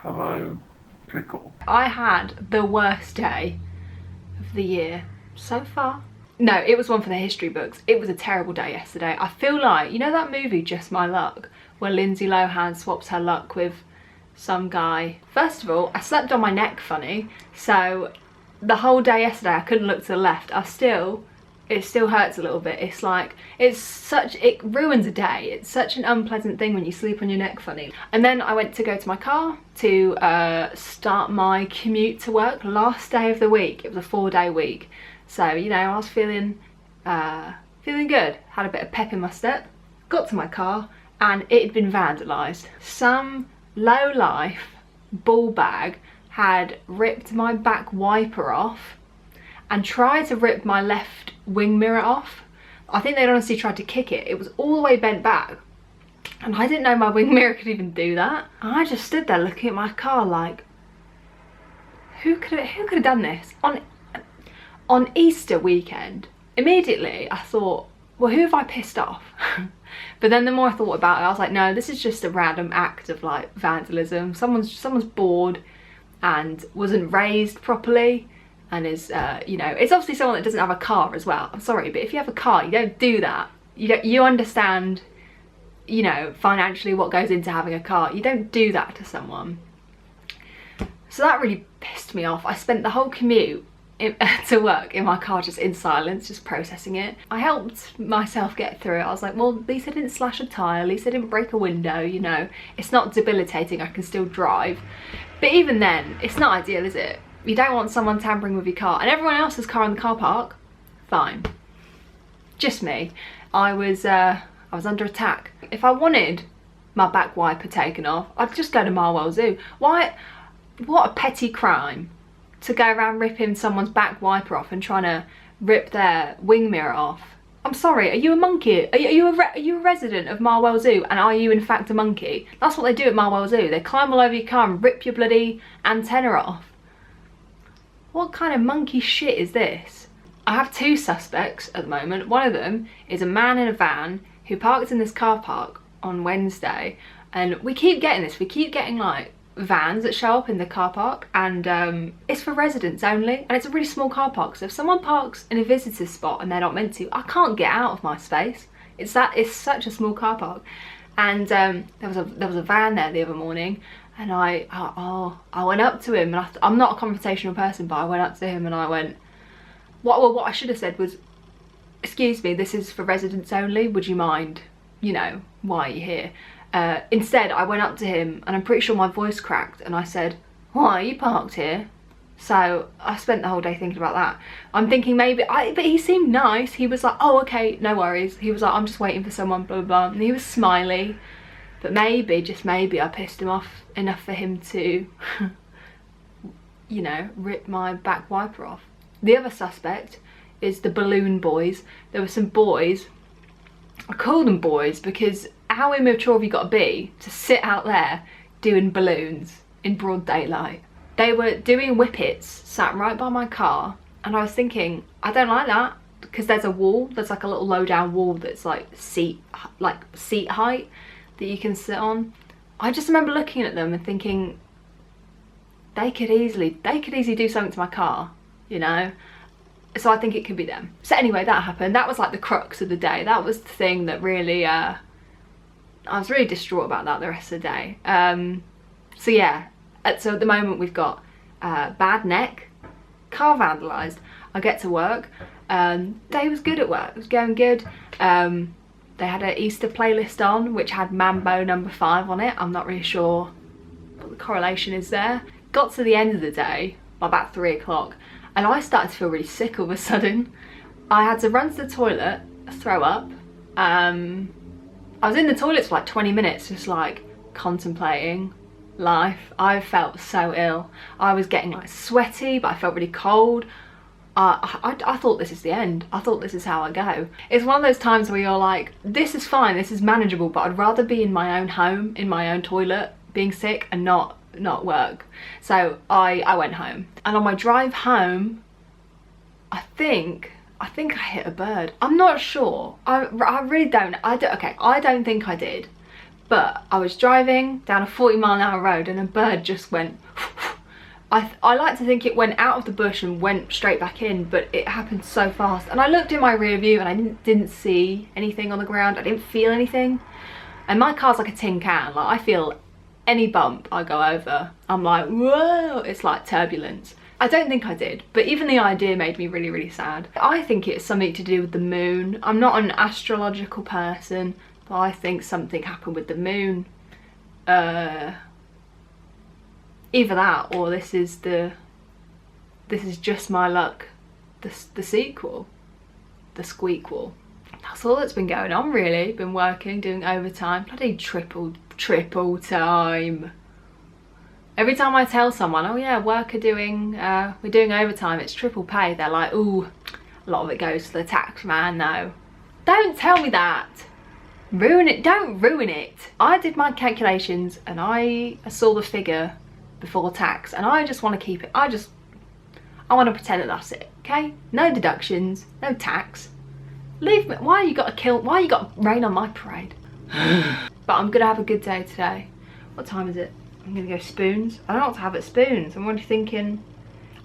Hello, pickle. I had the worst day of the year so far. No, it was one for the history books. It was a terrible day yesterday. I feel like, you know that movie Just My Luck, where Lindsay Lohan swaps her luck with some guy? First of all, I slept on my neck funny, so the whole day yesterday I couldn't look to the left. It still hurts a little bit. It's like, it ruins a day. It's such an unpleasant thing when you sleep on your neck funny. And then I went to go to my car to start my commute to work. Last day of the week. It was a 4-day week. So, you know, I was feeling good. Had a bit of pep in my step. Got to my car and it had been vandalised. Some low-life ball bag had ripped my back wiper off and tried to rip my left wing mirror off. I think they'd honestly tried to kick it. It was all the way bent back. And I didn't know my wing mirror could even do that. And I just stood there looking at my car like, who could have done this? On Easter weekend, immediately I thought, well, who have I pissed off? But then the more I thought about it, I was like, no, this is just a random act of like vandalism. Someone's bored and wasn't raised properly. And is, you know, it's obviously someone that doesn't have a car as well. I'm sorry, but if you have a car, you don't do that. You understand, you know, financially what goes into having a car. You don't do that to someone. So that really pissed me off. I spent the whole commute to work in my car just in silence, just processing it. I helped myself get through it. I was like, well, at least I didn't slash a tyre, at least I didn't break a window, you know. It's not debilitating, I can still drive. But even then, it's not ideal, is it? You don't want someone tampering with your car. And everyone else's car in the car park, fine. Just me. I was under attack. If I wanted my back wiper taken off, I'd just go to Marwell Zoo. Why? What a petty crime to go around ripping someone's back wiper off and trying to rip their wing mirror off. I'm sorry, are you a monkey? Are you a resident of Marwell Zoo, and are you in fact a monkey? That's what they do at Marwell Zoo. They climb all over your car and rip your bloody antenna off. What kind of monkey shit is this? I have 2 suspects at the moment. One of them is a man in a van who parked in this car park on Wednesday, and we keep getting this. We keep getting like vans that show up in the car park, and it's for residents only, and it's a really small car park. So if someone parks in a visitor spot and they're not meant to, I can't get out of my space. It's such a small car park. And there was a van there the other morning. And I went up to him, and I'm not a confrontational person, but I went up to him and I went, what I should have said was, excuse me, this is for residents only, would you mind, you know, why are you here? Instead, I went up to him, and I'm pretty sure my voice cracked, and I said, why are you parked here? So I spent the whole day thinking about that. I'm thinking maybe, but he seemed nice. He was like, oh, okay, no worries. He was like, I'm just waiting for someone, blah, blah, blah. And he was smiley. But maybe, just maybe, I pissed him off enough for him to, you know, rip my back wiper off. The other suspect is the balloon boys. There were some boys, I call them boys because how immature have you got to be to sit out there doing balloons in broad daylight? They were doing whippets, sat right by my car, and I was thinking, I don't like that, because there's a wall, there's like a little low down wall that's like seat height that you can sit on. I just remember looking at them and thinking, they could easily do something to my car, you know. So I think it could be them. So anyway, that happened. That was like the crux of the day. That was the thing that really I was really distraught about that the rest of the day. So yeah, so at the moment we've got bad neck, car vandalised. I get to work. Day was good at work. It was going good. They had an Easter playlist on which had Mambo No. 5 on it. I'm not really sure what the correlation is there. Got to the end of the day, about 3 o'clock, and I started to feel really sick all of a sudden. I had to run to the toilet, throw up. I was in the toilet for like 20 minutes, just like contemplating life. I felt so ill. I was getting like sweaty, but I felt really cold. I thought this is the end. I thought this is how I go. It's one of those times where you're like, this is fine, this is manageable, but I'd rather be in my own home, in my own toilet, being sick, and not work. So I went home. And on my drive home, I think I hit a bird. I'm not sure. I really don't. I don't think I did. But I was driving down a 40-mile-an-hour road and a bird just went. I like to think it went out of the bush and went straight back in, but it happened so fast. And I looked in my rear view and I didn't see anything on the ground. I didn't feel anything. And my car's like a tin can. Like, I feel any bump I go over, I'm like, whoa, it's like turbulence. I don't think I did, but even the idea made me really, really sad. I think it's something to do with the moon. I'm not an astrological person, but I think something happened with the moon. Either that, or this is just my luck, the sequel, the squeakquel. That's all that's been going on really. Been working, doing overtime, bloody triple time. Every time I tell someone, oh yeah, we're doing overtime, it's triple pay, they're like, ooh, a lot of it goes to the tax man though. Don't tell me that. Ruin it, don't ruin it. I did my calculations and I saw the figure before tax and I just want to keep it. I want to pretend that that's it, okay? No deductions, no tax. Leave me. Why you got to rain on my parade? But I'm gonna have a good day today. What time is it? I'm gonna go Spoons. I don't know what to have at Spoons. I'm already thinking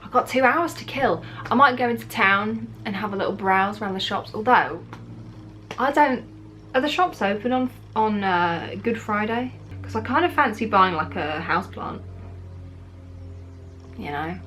I've got 2 hours to kill. I might go into town and have a little browse around the shops, although I don't. Are the shops open on Good Friday? Because I kind of fancy buying like a houseplant, you know.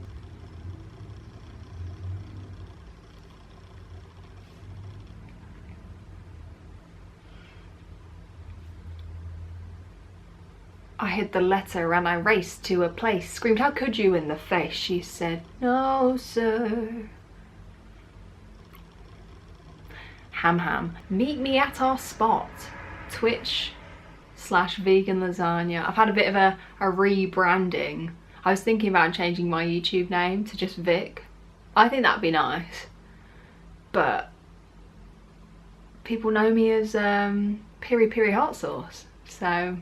I hid the letter and I raced to a place, screamed, how could you, in the face. She said, no sir. Ham, meet me at our spot. Twitch/vegan lasagna. I've had a bit of a rebranding. I was thinking about changing my YouTube name to just Vic. I think that'd be nice. But people know me as Piri Piri hot sauce. So I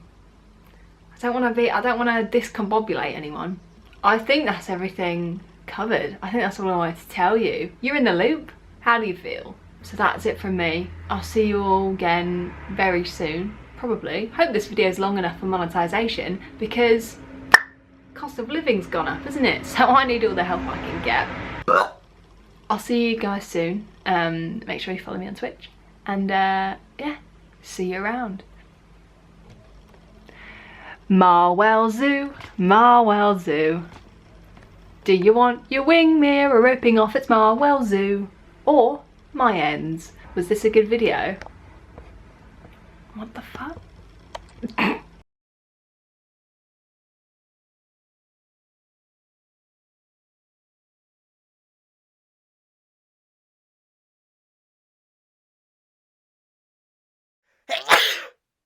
don't want to discombobulate anyone. I think that's everything covered. I think that's all I wanted to tell you. You're in the loop. How do you feel? So that's it from me. I'll see you all again very soon, probably. Hope this video is long enough for monetization because cost of living's gone up, isn't it? So I need all the help I can get. I'll see you guys soon. Make sure you follow me on Twitch. And yeah, see you around. Marwell Zoo, Marwell Zoo. Do you want your wing mirror ripping off its Marwell Zoo? Or my ends? Was this a good video? What the fuck?